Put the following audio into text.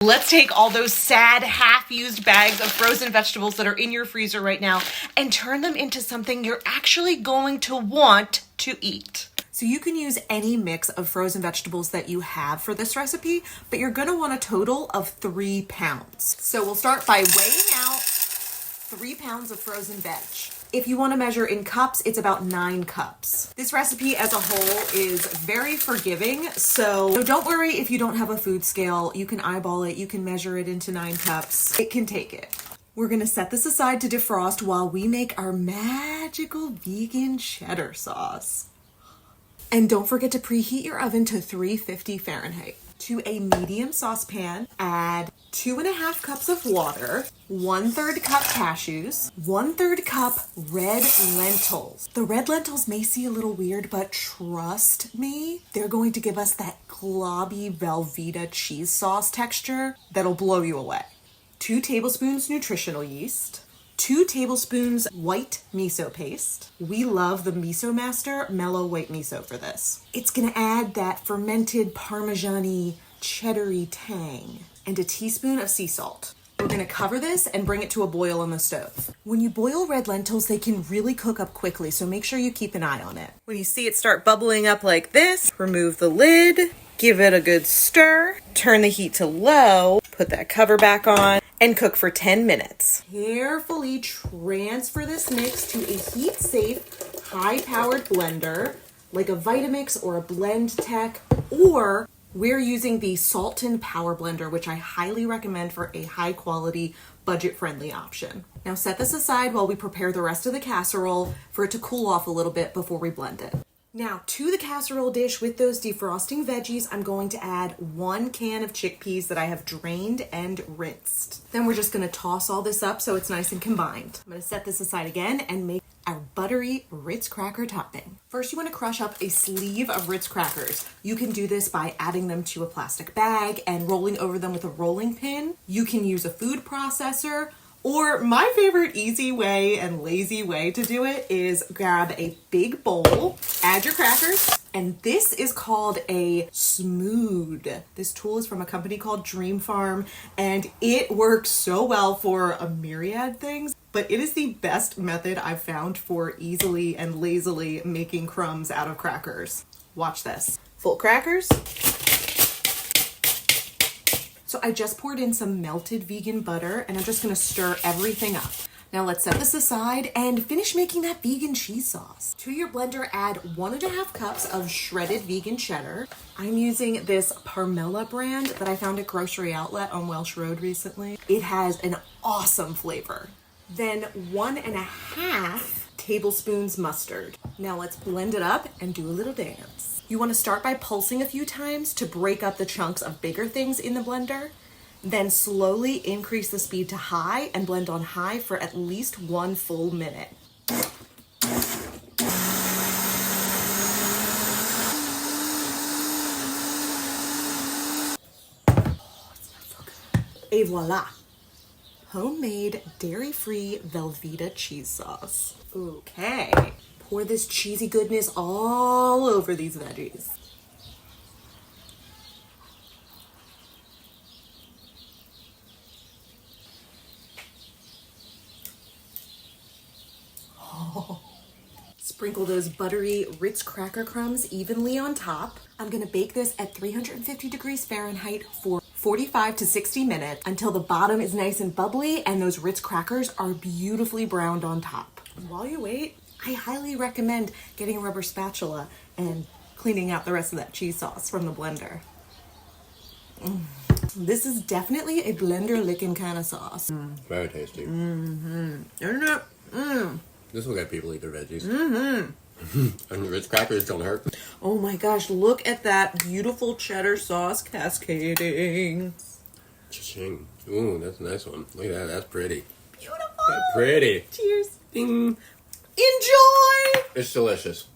Let's take all those sad, half-used bags of frozen vegetables that are in your freezer right now and turn them into something you're actually going to want to eat. So you can use any mix of frozen vegetables that you have for this recipe, but you're gonna want a total of 3 pounds. So we'll start by weighing out 3 pounds of frozen veg. If you want to measure in cups, it's about 9 cups. This recipe as a whole is very forgiving, so don't worry if you don't have a food scale. You can eyeball it, you can measure it into 9 cups. It can take it. We're gonna set this aside to defrost while we make our magical vegan cheddar sauce. And don't forget to preheat your oven to 350 Fahrenheit. To a medium saucepan, add 2.5 cups of water, 1/3 cup cashews, 1/3 cup red lentils. The red lentils may seem a little weird, but trust me, they're going to give us that globby Velveeta cheese sauce texture that'll blow you away. 2 tablespoons nutritional yeast, 2 tablespoons white miso paste. We love the Miso Master Mellow White Miso for this. It's gonna add that fermented Parmesan-y, cheddar-y tang, and a teaspoon of sea salt. We're gonna cover this and bring it to a boil on the stove. When you boil red lentils, they can really cook up quickly, so make sure you keep an eye on it. When you see it start bubbling up like this, remove the lid, give it a good stir, turn the heat to low, put that cover back on, and cook for 10 minutes. Carefully transfer this mix to a heat-safe, high-powered blender, like a Vitamix or a Blend Tech, or we're using the Salton Power Blender, which I highly recommend for a high-quality, budget-friendly option. Now set this aside while we prepare the rest of the casserole for it to cool off a little bit before we blend it. Now, to the casserole dish with those defrosting veggies, I'm going to add 1 can of chickpeas that I have drained and rinsed. Then we're just gonna toss all this up so it's nice and combined. I'm gonna set this aside again and make our buttery Ritz cracker topping. First, you wanna crush up a sleeve of Ritz crackers. You can do this by adding them to a plastic bag and rolling over them with a rolling pin. You can use a food processor, or my favorite easy way and lazy way to do it is grab a big bowl, add your crackers, and this is called a smooth. This tool is from a company called Dream Farm, and it works so well for a myriad things, but it is the best method I've found for easily and lazily making crumbs out of crackers. Watch this. Full crackers. So I just poured in some melted vegan butter and I'm just gonna stir everything up. Now let's set this aside and finish making that vegan cheese sauce. To your blender, add 1.5 cups of shredded vegan cheddar. I'm using this Parmella brand that I found at Grocery Outlet on Welsh Road recently. It has an awesome flavor. Then 1.5 tablespoons mustard. Now let's blend it up and do a little dance. You want to start by pulsing a few times to break up the chunks of bigger things in the blender. Then slowly increase the speed to high and blend on high for at least 1 full minute. Oh, it smells so good. Et voila. Homemade dairy-free Velveeta cheese sauce. Okay. Pour this cheesy goodness all over these veggies. Oh. Sprinkle those buttery Ritz cracker crumbs evenly on top. I'm gonna bake this at 350 degrees Fahrenheit for 45 to 60 minutes until the bottom is nice and bubbly and those Ritz crackers are beautifully browned on top. While you wait, I highly recommend getting a rubber spatula and cleaning out the rest of that cheese sauce from the blender. This is definitely a blender licking kind of sauce. Very tasty. Isn't it? This will get people eat their veggies. And the Ritz crackers don't hurt. Oh my gosh, look at that beautiful cheddar sauce cascading. Cha-ching. Ooh, that's a nice one. Look at that, that's pretty. Beautiful. That's pretty. Cheers. Ding. Enjoy. It's delicious.